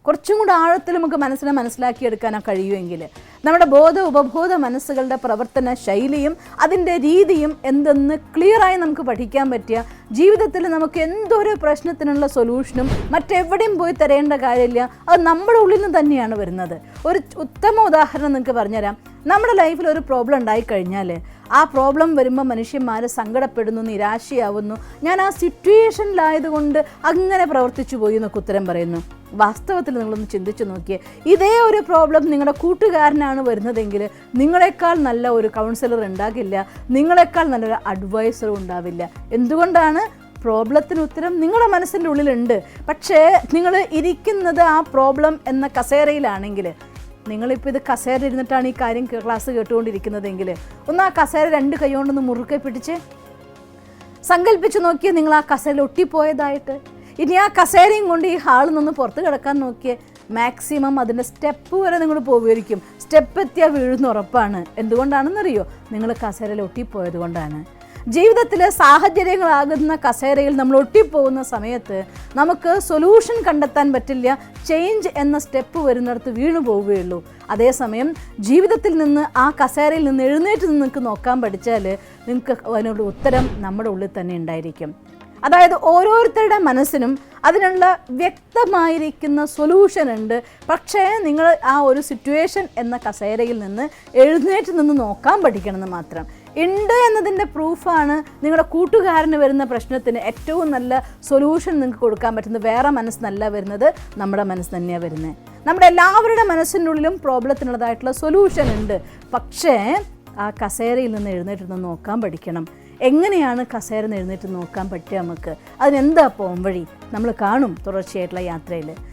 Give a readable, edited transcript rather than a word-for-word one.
കുറച്ചും കൂടെ ആഴത്തിൽ നമുക്ക് മനസ്സിലാക്കിയെടുക്കാനോ കഴിയുമെങ്കിൽ നമ്മുടെ ഉപബോധ മനസ്സുകളുടെ പ്രവർത്തന ശൈലിയും അതിൻ്റെ രീതിയും എന്തെന്ന് ക്ലിയറായി നമുക്ക് പഠിക്കാൻ പറ്റിയ ജീവിതത്തിൽ നമുക്ക് എന്തൊരു പ്രശ്നത്തിനുള്ള സൊല്യൂഷനും മറ്റെവിടെയും പോയി തരേണ്ട കാര്യമില്ല, അത് നമ്മുടെ ഉള്ളിൽ നിന്ന് തന്നെയാണ് വരുന്നത്. ഒരു ഉത്തമ ഉദാഹരണം നിങ്ങൾക്ക് പറഞ്ഞുതരാം. നമ്മുടെ ലൈഫിൽ ഒരു പ്രോബ്ലം ഉണ്ടായിക്കഴിഞ്ഞാൽ ആ പ്രോബ്ലം വരുമ്പോൾ മനുഷ്യന്മാർ സങ്കടപ്പെടുന്നു, നിരാശയാവുന്നു. ഞാൻ ആ സിറ്റുവേഷനിലായതുകൊണ്ട് അങ്ങനെ പ്രവർത്തിച്ചു പോയി എന്നൊക്കെ ഉത്തരം പറയുന്നു. വാസ്തവത്തിൽ നിങ്ങളൊന്ന് ചിന്തിച്ചു നോക്കിയേ, ഇതേ ഒരു പ്രോബ്ലം നിങ്ങളുടെ കൂട്ടുകാരനാണ് വരുന്നതെങ്കിൽ നിങ്ങളെക്കാൾ നല്ല ഒരു കൗൺസിലർ ഉണ്ടാകില്ല, നിങ്ങളെക്കാൾ നല്ലൊരു അഡ്വൈസറും ഉണ്ടാവില്ല. എന്തുകൊണ്ടാണ്? പ്രോബ്ലത്തിന് ഉത്തരം നിങ്ങളുടെ മനസ്സിൻ്റെ ഉള്ളിലുണ്ട്. പക്ഷേ നിങ്ങൾ ഇരിക്കുന്നത് ആ പ്രോബ്ലം എന്ന കസേരയിലാണെങ്കിൽ, നിങ്ങളിപ്പോൾ ഇത് കസേര ഇരുന്നിട്ടാണ് ഈ കാര്യം ക്ലാസ് കേട്ടുകൊണ്ടിരിക്കുന്നതെങ്കിൽ ഒന്ന് ആ കസേര 2 കൈ കൊണ്ടൊന്ന് മുറുക്കെ പിടിച്ച് സങ്കല്പിച്ച് നോക്കിയേ നിങ്ങൾ ആ കസേരയിൽ ഒട്ടിപ്പോയതായിട്ട്. ഇനി ആ കസേരയും കൊണ്ട് ഈ ഹാളിൽ നിന്ന് പുറത്ത് കിടക്കാൻ നോക്കിയേ, മാക്സിമം അതിൻ്റെ സ്റ്റെപ്പ് വരെ നിങ്ങൾ പോവുമായിരിക്കും. സ്റ്റെപ്പ് എത്തിയാൽ വീഴുന്ന ഉറപ്പാണ്. എന്തുകൊണ്ടാണെന്നറിയോ? നിങ്ങൾ കസേരയിൽ ഒട്ടിപ്പോയത് കൊണ്ടാണ്. ജീവിതത്തിലെ സാഹചര്യങ്ങളാകുന്ന കസേരയിൽ നമ്മൾ ഒട്ടിപ്പോകുന്ന സമയത്ത് നമുക്ക് സൊല്യൂഷൻ കണ്ടെത്താൻ പറ്റില്ല. ചേഞ്ച് എന്ന സ്റ്റെപ്പ് വരുന്നിടത്ത് വീണു പോവുകയുള്ളൂ. അതേസമയം ജീവിതത്തിൽ നിന്ന് ആ കസേരയിൽ നിന്ന് എഴുന്നേറ്റ് നിങ്ങൾക്ക് നോക്കാൻ പഠിച്ചാൽ നിങ്ങൾക്ക് അതിനുള്ള ഉത്തരം നമ്മുടെ ഉള്ളിൽ തന്നെ ഉണ്ടായിരിക്കും. അതായത് ഓരോരുത്തരുടെ മനസ്സിനും അതിനുള്ള വ്യക്തമായിരിക്കുന്ന സൊല്യൂഷൻ ഉണ്ട്. പക്ഷേ നിങ്ങൾ ആ ഒരു സിറ്റുവേഷൻ എന്ന കസേരയിൽ നിന്ന് എഴുന്നേറ്റ് നിന്ന് നോക്കാൻ പഠിക്കണമെന്ന് മാത്രം. ഉണ്ട് എന്നതിൻ്റെ പ്രൂഫാണ് നിങ്ങളുടെ കൂട്ടുകാരന് വരുന്ന പ്രശ്നത്തിന് ഏറ്റവും നല്ല സൊല്യൂഷൻ നിങ്ങൾക്ക് കൊടുക്കാൻ പറ്റുന്നത് വേറെ മനസ്സല്ല വരുന്നത്, നമ്മുടെ മനസ്സ് തന്നെയാണ് വരുന്നത്. നമ്മുടെ എല്ലാവരുടെ മനസ്സിൻ്റെ ഉള്ളിലും പ്രോബ്ലത്തിനുള്ളതായിട്ടുള്ള സൊല്യൂഷൻ ഉണ്ട്. പക്ഷേ ആ കസേരയിൽ നിന്ന് എഴുന്നേറ്റ് നിന്ന് നോക്കാൻ പഠിക്കണം. എങ്ങനെയാണ് കസേര എഴുന്നേറ്റ് നോക്കാൻ പറ്റുക നമുക്ക്? അതിനെന്താ പോം വഴി? നമ്മൾ കാണും തുടർച്ചയായിട്ടുള്ള യാത്രയിൽ.